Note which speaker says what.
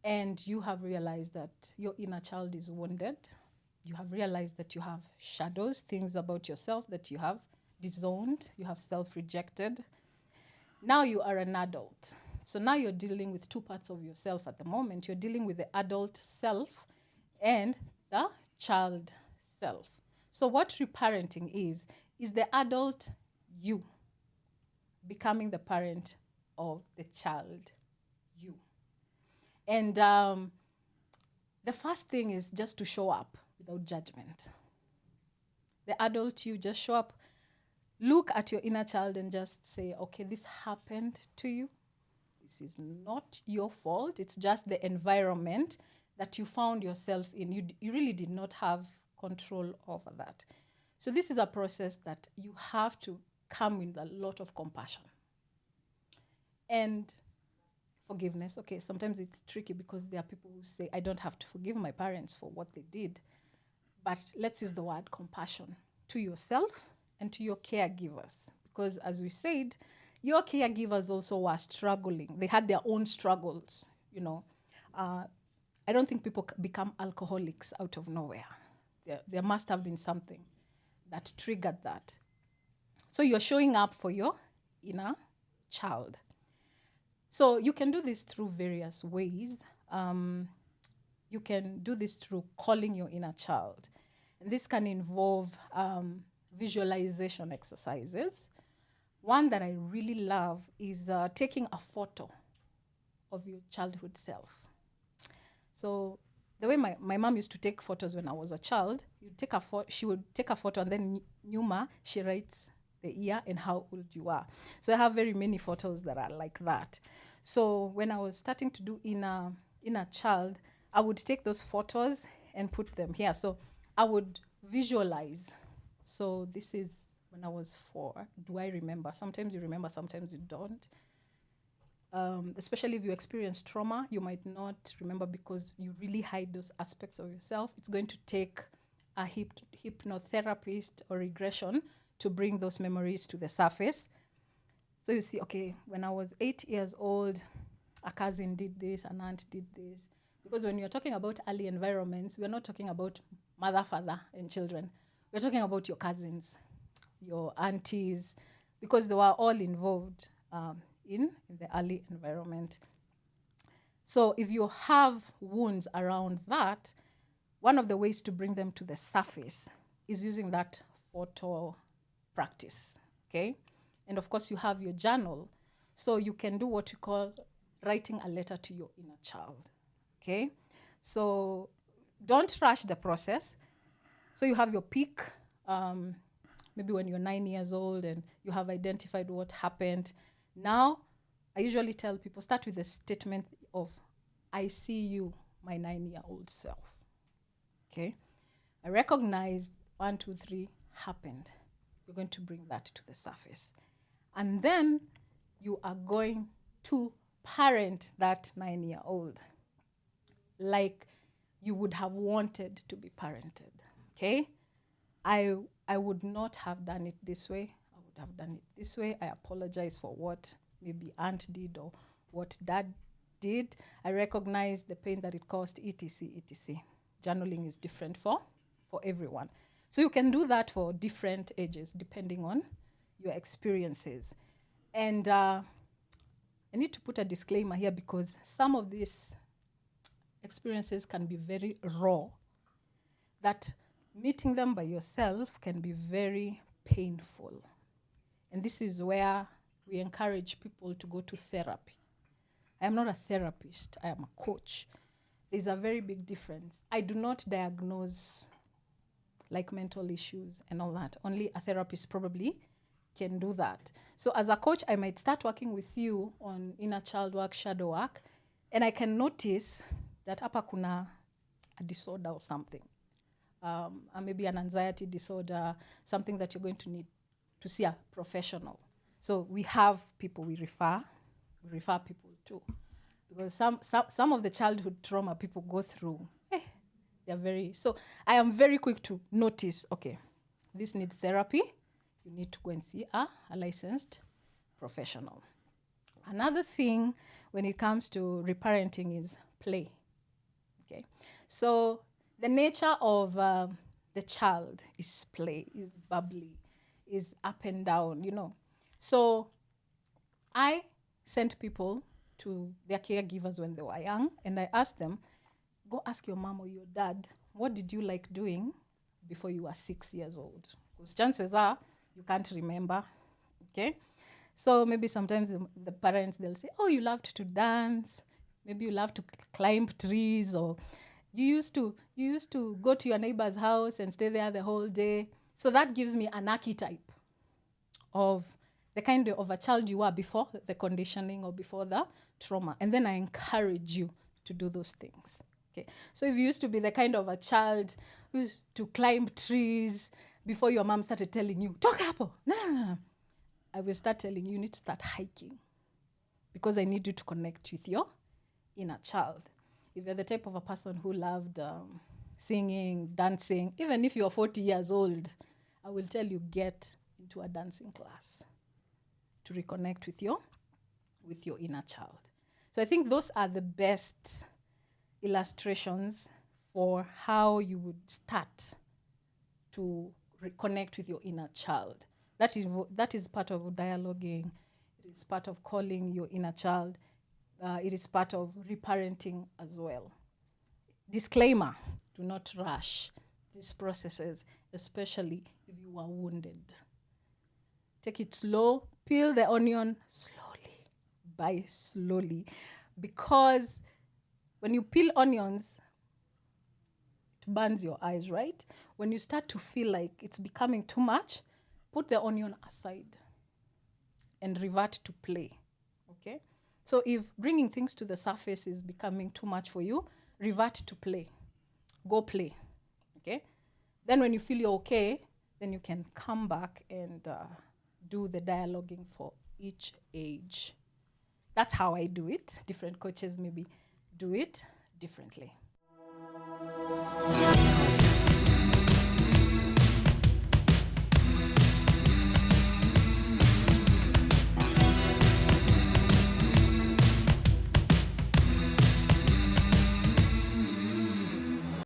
Speaker 1: and you have realized that your inner child is wounded. You have realized that you have shadows, things about yourself that you have disowned, you have self-rejected. Now you are an adult. So now you're dealing with two parts of yourself at the moment. You're dealing with the adult self and the child self. So what reparenting is the adult you becoming the parent of the child you. And the first thing is just to show up without judgment. The adult you, just show up, look at your inner child and just say, okay, this happened to you. This is not your fault. It's just the environment that you found yourself in. You really did not have control over that. So this is a process that you have to come with a lot of compassion. And forgiveness. Okay, sometimes it's tricky because there are people who say, I don't have to forgive my parents for what they did. But let's use the word compassion to yourself and to your caregivers. Because as we said, your caregivers also were struggling. They had their own struggles, you know. I don't think people become alcoholics out of nowhere. There must have been something that triggered that. So you're showing up for your inner child. So you can do this through various ways. You can do this through calling your inner child. And this can involve visualization exercises. One that I really love is taking a photo of your childhood self. So the way my mom used to take photos when I was a child, she would take a photo and then Nyuma, she writes the year and how old you are. So I have very many photos that are like that. So when I was starting to do inner child, I would take those photos and put them here. So I would visualize. So this is when I was 4. Do I remember? Sometimes you remember, sometimes you don't. Especially if you experience trauma, you might not remember because you really hide those aspects of yourself. It's going to take a hypnotherapist or regression to bring those memories to the surface. So you see, okay, when I was 8 years old, a cousin did this, an aunt did this. Because when you're talking about early environments, we're not talking about mother, father, and children. We're talking about your cousins, your aunties, because they were all involved in the early environment. So if you have wounds around that, one of the ways to bring them to the surface is using that photo practice, okay? And of course, you have your journal. So you can do what you call writing a letter to your inner child, okay? So don't rush the process. So you have your peak, maybe when you're 9 years old and you have identified what happened. Now, I usually tell people, start with a statement of, I see you, my 9-year-old self, okay? I recognize 1, 2, 3 happened. You're going to bring that to the surface. And then you are going to parent that 9-year-old like you would have wanted to be parented, okay? I would not have done it this way. I would have done it this way. I apologize for what maybe aunt did or what dad did. I recognize the pain that it caused, etc., etc. Journaling is different for everyone. So you can do that for different ages depending on your experiences. And I need to put a disclaimer here because some of these experiences can be very raw, that meeting them by yourself can be very painful. And this is where we encourage people to go to therapy. I am not a therapist, I am a coach. There's a very big difference. I do not diagnose like mental issues and all that. Only a therapist probably can do that. So as a coach, I might start working with you on inner child work, shadow work, and I can notice that hapa kuna a disorder or something. Maybe an anxiety disorder, something that you're going to need to see a professional. So we have people we refer people to. Because some of the childhood trauma people go through, so I am very quick to notice, okay, this needs therapy. You need to go and see a licensed professional. Another thing when it comes to reparenting is play. Okay. So the nature of the child is play, is bubbly, is up and down, you know. So I sent people to their caregivers when they were young, and I asked them, go ask your mom or your dad, what did you like doing before you were 6 years old? Because chances are you can't remember. Okay. So maybe sometimes the parents, they'll say, oh, you loved to dance. Maybe you love to climb trees, or you used to go to your neighbor's house and stay there the whole day. So that gives me an archetype of the kind of a child you were before the conditioning or before the trauma. And then I encourage you to do those things. Okay. So if you used to be the kind of a child who used to climb trees before your mom started telling you, talk up, no. I will start telling you, you need to start hiking, because I need you to connect with your inner child. If you're the type of a person who loved singing, dancing, even if you're 40 years old, I will tell you, get into a dancing class to reconnect with your inner child. So I think those are the best illustrations for how you would start to reconnect with your inner child. That is part of dialoguing. It is part of calling your inner child. It is part of reparenting as well. Disclaimer, do not rush these processes, especially if you are wounded. Take it slow, peel the onion slowly, by slowly, because when you peel onions, it burns your eyes, right? When you start to feel like it's becoming too much, put the onion aside and revert to play, okay? So if bringing things to the surface is becoming too much for you, revert to play. Go play, okay? Then when you feel you're okay, then you can come back and do the dialoguing for each age. That's how I do it. Different coaches maybe do it differently.